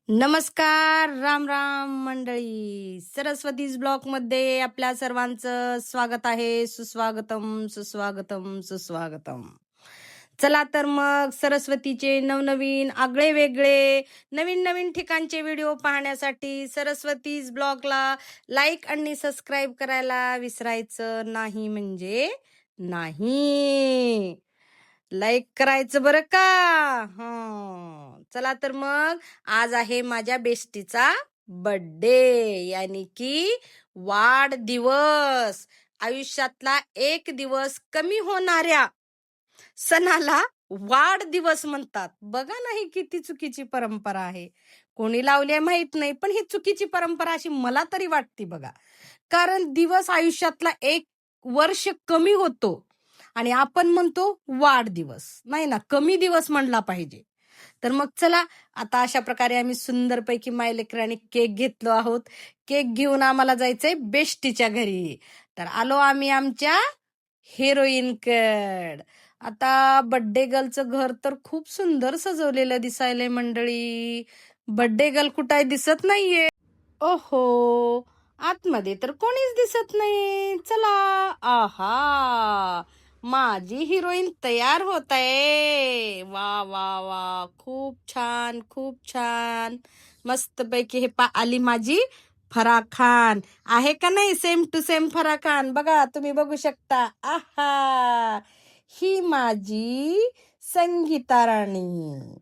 नमस्कार, राम राम मंडळी. सरस्वतीज ब्लॉगमध्ये आपल्या सर्वांचं स्वागत आहे. सुस्वागतम, सुस्वागतम, सुस्वागतम. चला तर मग सरस्वतीचे नवनवीन आगळे वेगळे नवीन नवीन ठिकाणचे व्हिडिओ पाहण्यासाठी सरस्वतीज ब्लॉगला लाईक आणि सबस्क्राईब करायला विसरायचं नाही म्हणजे नाही. लाईक करायचं बरं का. चला तर मग आज आहे माझ्या बेस्टीचा बर्थडे, यानी की वाढदिवस. आयुष्यातला एक दिवस कमी होणाऱ्या सणाला वाढदिवस म्हणतात. बघा नाही किती चुकीची परंपरा आहे. कोणी लावली आहे माहित नाही, पण ही चुकीची परंपरा अशी मला तरी वाटते बघा. कारण दिवस आयुष्यातला एक वर्ष कमी होतो आणि आपण म्हणतो वाढदिवस. नाही ना, कमी दिवस म्हणला पाहिजे. तर मग चला, आता अशा प्रकारे आम्ही सुंदरपैकी मायलेकरांनी केक घेतलो आहोत. केक घेऊन आम्हाला जायचंय बेस्टीच्या घरी. तर आलो आम्ही आमच्या हिरोईन कड. आता बर्थडे गर्लचं घर तर खूप सुंदर सजवलेलं दिसायलंय मंडळी. बर्थडे गर्ल कुठे दिसत नाहीये. ओहो, आतमध्ये तर कोणीच दिसत नाही. चला, आहा, माझी हिरोईन तयार होत आहे. वा वा वा, खूप छान, खूप छान. मस्तपैकी हे आली माझी फराह खान. आहे का नाही same to same Farah Khan? बघा, तुम्ही बघू शकता. आहा, ही माझी संगीता राणी.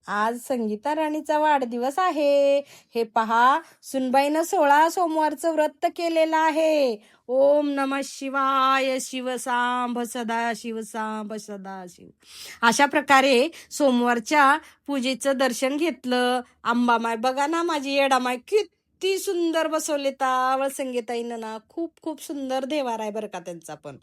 आज संगीता राणीचा वाढदिवस आहे. हे पहा, सुनबाईनं 16 सोमवारचं व्रत केलेलं आहे. ओम नमः शिवाय, शिवसांब सदा, शिवसांब सदा शिव. अशा प्रकारे सोमवारच्या पूजेचं दर्शन घेतलं. अंबामाय बघा ना, माझी येडामाय किती सुंदर बसवले. तावळ संगीताईनं ना खूप खूप सुंदर देवार आहे बरं का त्यांचा, पण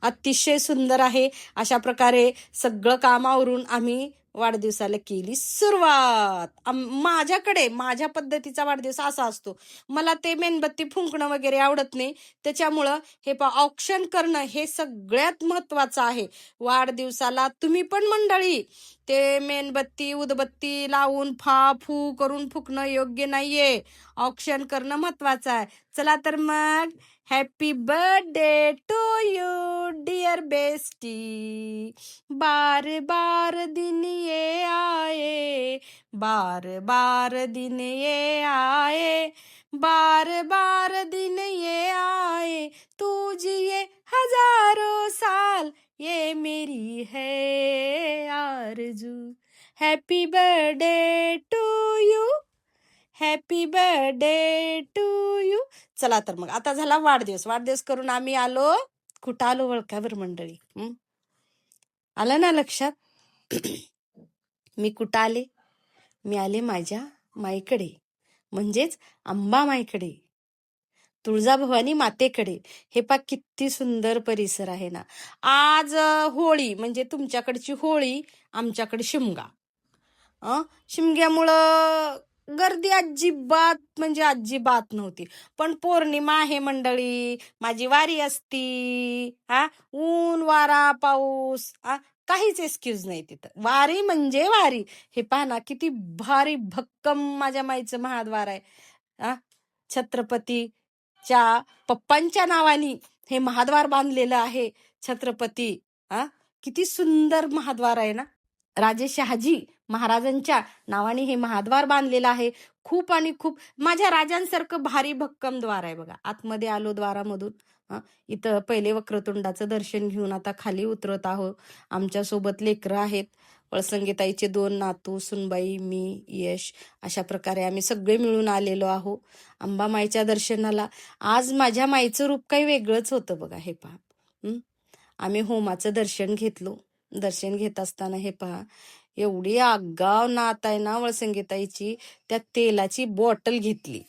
अतिशय सुंदर आहे. अशा प्रकारे सगळं काम आवरून आम्ही वाढदिवसाला केली सुरुवात. माझ्या पद्धतीचा वाढदिवस असा असतो. मला ते मेणबत्ती फुंकणं वगैरे आवडत नाही. त्याच्यामुळं हे ऑप्शन करणं हे सगळ्यात महत्वाचं आहे वाढदिवसाला. तुम्ही पण मंडळी, ते मेणबत्ती उदबत्ती लावून फू करून फुकणं योग्य नाहीये. ऑप्शन करणं महत्वाचं आहे. चला तर मग, happy birthday to you dear bestie. बार बार दिन ये आए, बार बार दिन ये आए, बार बार दिन ये आए, तू जिए हजारों साल, ये मेरी है आरज़ू. Happy birthday to you, happy birthday to you. चला तर मग, आता झाला वाढदिवस करून आम्ही आलो. कुठं आलो ओळखा बरं मंडळी? आलं ना लक्षात? मी कुठं आले? मी आले माझ्या माईकडे, म्हणजेच अंबा माईकडे, तुळजाभवानी मातेकडे. हे पा किती सुंदर परिसर आहे ना. आज होळी, म्हणजे तुमच्याकडची होळी, आमच्याकडे शिमगा. शिमग्यामुळं गर्दी अजिबात म्हणजे अजिबात नव्हती. पण पौर्णिमा आहे मंडळी, माझी वारी असती. ऊन वारा पाऊस काहीच एक्सक्यूज नाही तिथं. वारी म्हणजे वारी. हे पहा ना, किती भारी भक्कम माझ्या माईचं महाद्वार आहे. छत्रपतीच्या पप्पांच्या नावानी हे महाद्वार बांधलेलं आहे. छत्रपती किती सुंदर महाद्वार आहे ना. राजे शहाजी महाराजांच्या नावाने हे महाद्वार बांधलेलं आहे. खूप आणि खूप माझ्या राजांसारखं भारी भक्कम द्वार आहे बघा. आतमध्ये आलो द्वारामधून. इथं पहिले वक्रतुंडाचं दर्शन घेऊन आता खाली उतरत आहोत. आमच्या सोबत लेकरं आहेत. वळसंगीताईचे 2 नातू, सुनबाई, मी, यश. अशा प्रकारे आम्ही सगळे मिळून आलेलो आहो अंबामाईच्या दर्शनाला. आज माझ्या माईचं रूप काही वेगळंच होतं बघा. हे पहा, आम्ही होमाचं दर्शन घेतलो. दर्शन घेत असताना हे पहा, एवढी आगाव नात आहे ना वळसंगीताईची, त्या तेलाची बॉटल घेतली.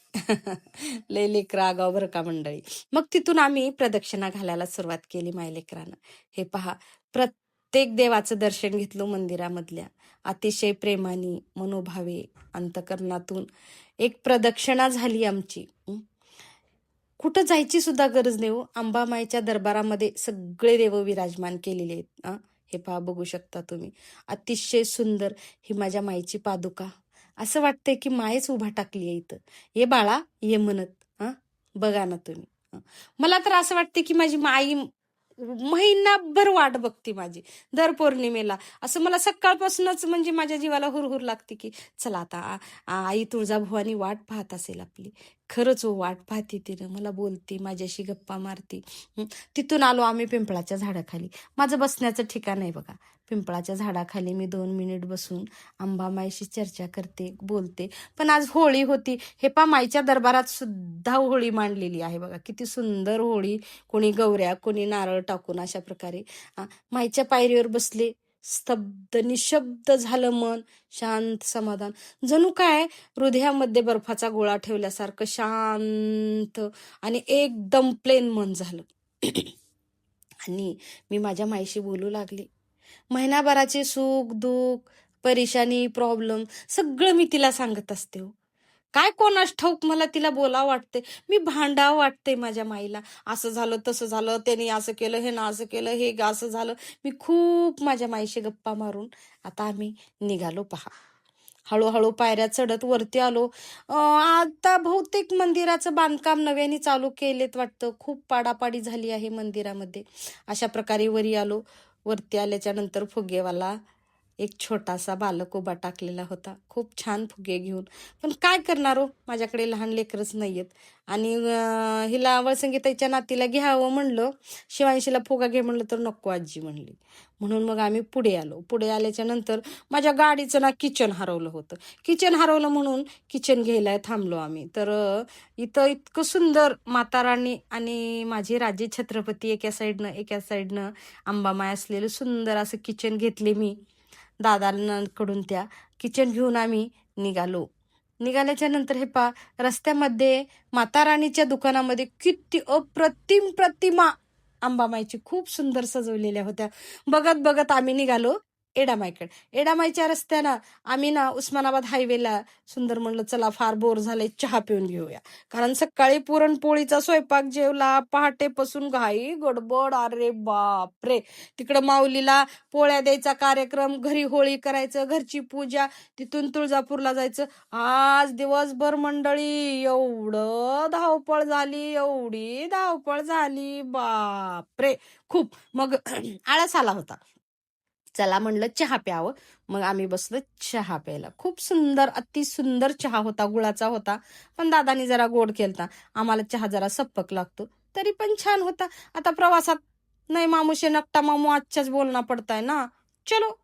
लय लेकरं आगाव बरं का मंडळी. मग तिथून आम्ही प्रदक्षिणा घालायला सुरुवात केली मायलेकरानं. हे पहा, प्रत्येक देवाचं दर्शन घेतलं मंदिरामधल्या. अतिशय प्रेमाने, मनोभावे, अंतकरणातून एक प्रदक्षिणा झाली आमची. कुठं जायची सुद्धा गरज नाही हो. अंबामाईच्या दरबारामध्ये सगळे देव विराजमान केलेले आहेत. हे पहा, बघू शकता तुम्ही. अतिशय सुंदर ही माझ्या माईची पादुका. असं वाटतंय की मायच उभा टाकली आहे इथं. ये बाळा ये म्हणत. हा, बघा ना तुम्ही. मला तर असं वाटते की माझी आई महिनाभर वाट बघते माझी दर पौर्णिमेला. असं मला सकाळपासूनच म्हणजे माझ्या जीवाला हुरहुर लागते की चला आता आई तुळजाभवानी वाट पाहत असेल आपली. खरंच हो, वाट पाहते तिनं, मला बोलते, माझ्याशी गप्पा मारते. तिथून आलो आम्ही पिंपळाच्या झाडाखाली. माझं बसण्याचं ठिकाण आहे बघा. पिंपळाच्या झाडाखाली मी 2 मिनिट बसून अंबामाईशी चर्चा करते, बोलते. पण आज होळी होती. हे पा माईच्या दरबारात सुद्धा होळी मांडलेली आहे बघा. किती सुंदर होळी. कोणी गौऱ्या, कोणी नारळ टाकून अशा प्रकारे माईच्या पायरीवर बसले. स्तब्ध निशब्द झालं मन. शांत समाधान. जणू काय हृदयामध्ये बर्फाचा गोळा ठेवल्यासारखं शांत आणि एकदम प्लेन मन झालं. आणि मी माझ्या माईशी बोलू लागले. महिनाभराचे सुख दुःख परेशानी प्रॉब्लेम सगळं मी तिला सांगत असते हो. काय कोणास ठाऊक मला तिला बोलावं वाटते, मी भांडावं वाटते माझ्या माईला. असं झालं तसं झालं, त्यांनी असं केलं, हे ना असं केलं, हे असं झालं. मी खूप माझ्या माईशी गप्पा मारून आता आम्ही निघालो पहा. हळूहळू पायऱ्या चढत वरती आलो. आता बहुतेक मंदिराचं बांधकाम नव्याने चालू केलेत वाटतं. खूप पाडापाडी झाली आहे मंदिरामध्ये. अशा प्रकारे वरी आलो. वरती आल्याच्या नंतर फुगेवाला एक छोटासा बालक उभा टाकलेला होता, खूप छान फुगे घेऊन. पण काय करणार हो, माझ्याकडे लहान लेकरच नाहीयेत. आणि हिला वळसंगीताईच्या नातीला घ्यावं म्हणलं, शिवांशीला फुगा घे म्हणलं तर नको आजी म्हणली. म्हणून मग आम्ही पुढे आलो. पुढे आल्याच्या नंतर माझ्या गाडीचं ना किचन हरवलं होतं. किचन हरवलं म्हणून किचन घ्यायला थांबलो आम्ही. तर इथं इतकं सुंदर माताराणी आणि माझे राजे छत्रपती एका साईडनं अंबामाय असलेलं सुंदर असं किचन घेतले मी दादांकडून. त्या किचन घेऊन आम्ही निघालो. निघाल्याच्या नंतर हे पा रस्त्यामध्ये माताराणीच्या दुकानामध्ये किती अप्रतिम प्रतिमा अंबामाईची खूप सुंदर सजवलेल्या होत्या. बघत बघत आम्ही निघालो एडामाईकडे. एडामाईच्या रस्त्यानं आम्ही ना उस्मानाबाद हायवेला सुंदर म्हणलं चला फार बोर झालंय, चहा पिऊन घेऊया. कारण सकाळी पुरणपोळीचा स्वयंपाक जेवला, पहाटेपासून घाई गडबड, अरे बापरे. तिकडं माऊलीला पोळ्या द्यायचा कार्यक्रम, घरी होळी करायचं, घरची पूजा, तिथून तुळजापूरला जायचं. आज दिवसभर मंडळी एवढं धावपळ झाली, एवढी धावपळ झाली, बापरे खूप. मग आळस आला होता. चला म्हणलं चहा प्यावं. मग आम्ही बसलो चहा प्यायला. खूप सुंदर, अति सुंदर चहा होता, गुळाचा होता. पण दादानी जरा गोड केलता. आम्हाला चहा जरा सप्पक लागतो, तरी पण छान होता. आता प्रवासात नाही मामुशे नकटा मामू आजच्याच बोलणं पडताय ना. चलो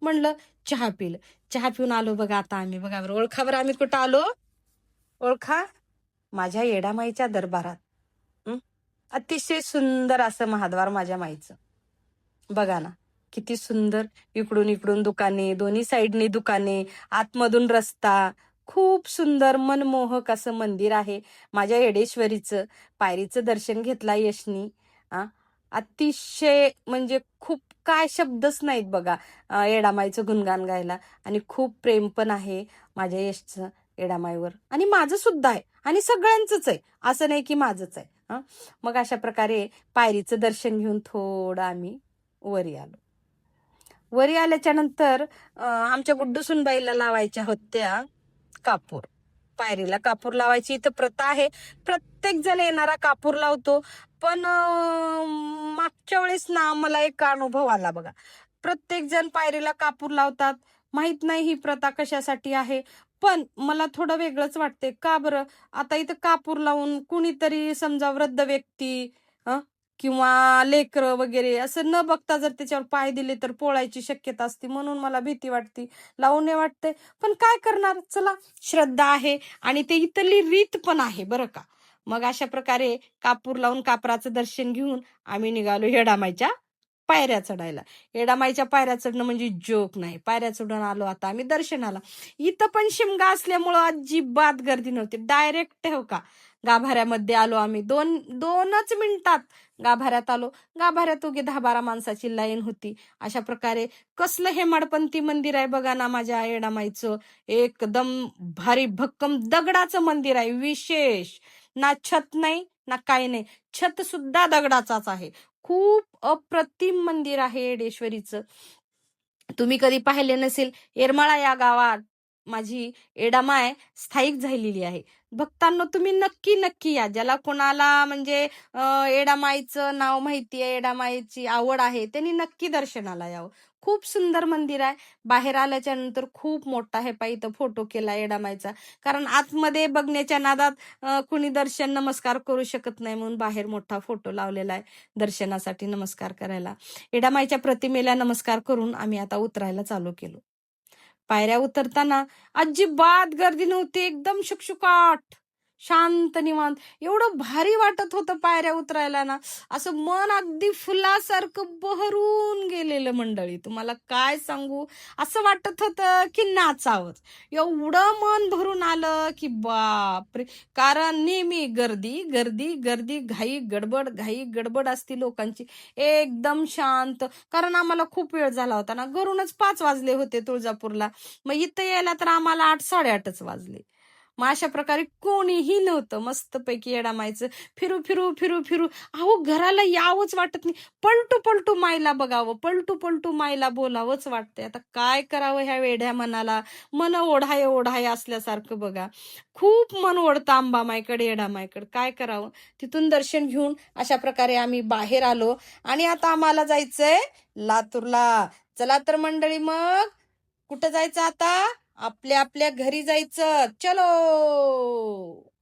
म्हणलं चहा पिलं. चहा पिऊन आलो बघा. आता आम्ही बघा ओळखा बरं आम्ही कुठं आलो. ओळखा, माझ्या येडामाईच्या दरबारात. अतिशय सुंदर असं महाद्वार माझ्या माईचं. बघा ना किती सुंदर. इकडून इकडून दुकाने, दोन्ही साईडनी दुकाने, आतमधून रस्ता. खूप सुंदर मनमोहक असं मंदिर आहे माझ्या येडेश्वरीचं. पायरीचं दर्शन घेतला यशनी. अतिशय म्हणजे खूप काय शब्दच नाहीत बघा येडामाईचं गुणगान गायला. आणि खूप प्रेम पण आहे माझ्या यशचं येडामाईवर, आणि माझं सुद्धा आहे आणि सगळ्यांचंच आहे, असं नाही की माझंच आहे. मग अशा प्रकारे पायरीचं दर्शन घेऊन थोडं आम्ही वरी आलो. वरी आल्याच्या नंतर आमच्या गुड्डूसूनबाईला लावायच्या होत्या कापूर. पायरीला कापूर लावायची इथं प्रथा आहे. प्रत्येक जण येणारा कापूर लावतो. पण मागच्या वेळेस ना मला एक अनुभव आला बघा. प्रत्येक जण पायरीला कापूर लावतात. माहित नाही ही प्रथा कशासाठी आहे, पण मला थोडं वेगळंच वाटते. का बरं? आता इथं कापूर लावून कुणीतरी समजा वृद्ध व्यक्ती किंवा लेकरं वगैरे असं न बघता जर त्याच्यावर पाय दिले तर पोळायची शक्यता असते. म्हणून मला भीती वाटते, लावू नये वाटते. पण काय करणार, चला श्रद्धा आहे आणि ते इथली रीत पण आहे बरं का. मग अशा प्रकारे कापूर लावून कापराचं दर्शन घेऊन आम्ही निघालो येडामाईच्या पायऱ्या चढायला. येडामाईच्या पायऱ्या चढणं म्हणजे जोक नाही. पायऱ्या चढून आलो आता आम्ही दर्शनाला. इथं पण शिमगा असल्यामुळं अजिबात गर्दी नव्हती. डायरेक्ट हो का गाभाऱ्यामध्ये आलो आम्ही. दोनच मिनिटात गाभाऱ्यात आलो. गाभाऱ्यात उगी 10-12 माणसाची लाईन होती. अशा प्रकारे कसलं हेमाडपंथी मंदिर आहे बघा ना माझ्या येडामाईचं. एकदम भारी भक्कम दगडाचं मंदिर आहे. विशेष ना छत नाही ना काही नाही, छत सुद्धा दगडाचाच आहे. खूप अप्रतिम मंदिर आहे येडेश्वरीचं. तुम्ही कधी पाहिले नसेल. येरमाळा या गावात माझी एडामाय स्थायिक झालेली आहे. भक्तांनो, तुम्ही नक्की नक्की या. ज्याला कोणाला म्हणजे एडामाईचं नाव माहितीये, एडामाईची आवड आहे, त्यांनी नक्की दर्शनाला यावं. खूप सुंदर मंदिर आहे. बाहेर आल्याच्या नंतर खूप मोठा हे पहा इथं फोटो केला एडामाईचा. कारण आतमध्ये बघण्याच्या नादात कुणी दर्शन नमस्कार करू शकत नाही म्हणून बाहेर मोठा फोटो लावलेला आहे दर्शनासाठी नमस्कार करायला. एडामाईच्या प्रतिमेला नमस्कार करून आम्ही आता उतरायला चालू केलो. पायऱ्या उतरताना अजिबात गर्दी नव्हती. एकदम शुकशुकाट, शांत, निवांत. एवढं भारी वाटत होतं पायऱ्या उतरायला ना, असं मन अगदी फुलासारखं बहरून गेलेलं मंडळी. तुम्हाला काय सांगू, असं वाटत होतं की नाचावंच. एवढं मन भरून आलं की बापरे! कारण नेहमी गर्दी, गर्दी, गर्दी, घाई गडबड असती लोकांची. एकदम शांत. कारण आम्हाला खूप वेळ झाला होता ना, घरूनच 5 वाजले होते तुळजापूरला. मग इथं यायला तर आम्हाला 8-8:30च वाजले. मग अशा प्रकारे कोणीही नव्हतं. मस्तपैकी येडामायचं फिरू, फिरू, फिरू, फिरू. अहो, घराला यावंच वाटत नाही. पलटू, पलटू माईला बघावं, पलटू, पलटू माईला बोलावंच वाटतंय. आता काय करावं ह्या वेड्या मनाला? मन ओढाय, ओढाय असल्यासारखं बघा. खूप मन ओढतं अंबामाईकडे, येडामाईकडे. काय करावं? तिथून दर्शन घेऊन अशा प्रकारे आम्ही बाहेर आलो आणि आता आम्हाला जायचंय लातूरला. चला तर मंडळी, मग कुठं जायचं आता? आपल्या आपल्या घरी जायचं. चलो.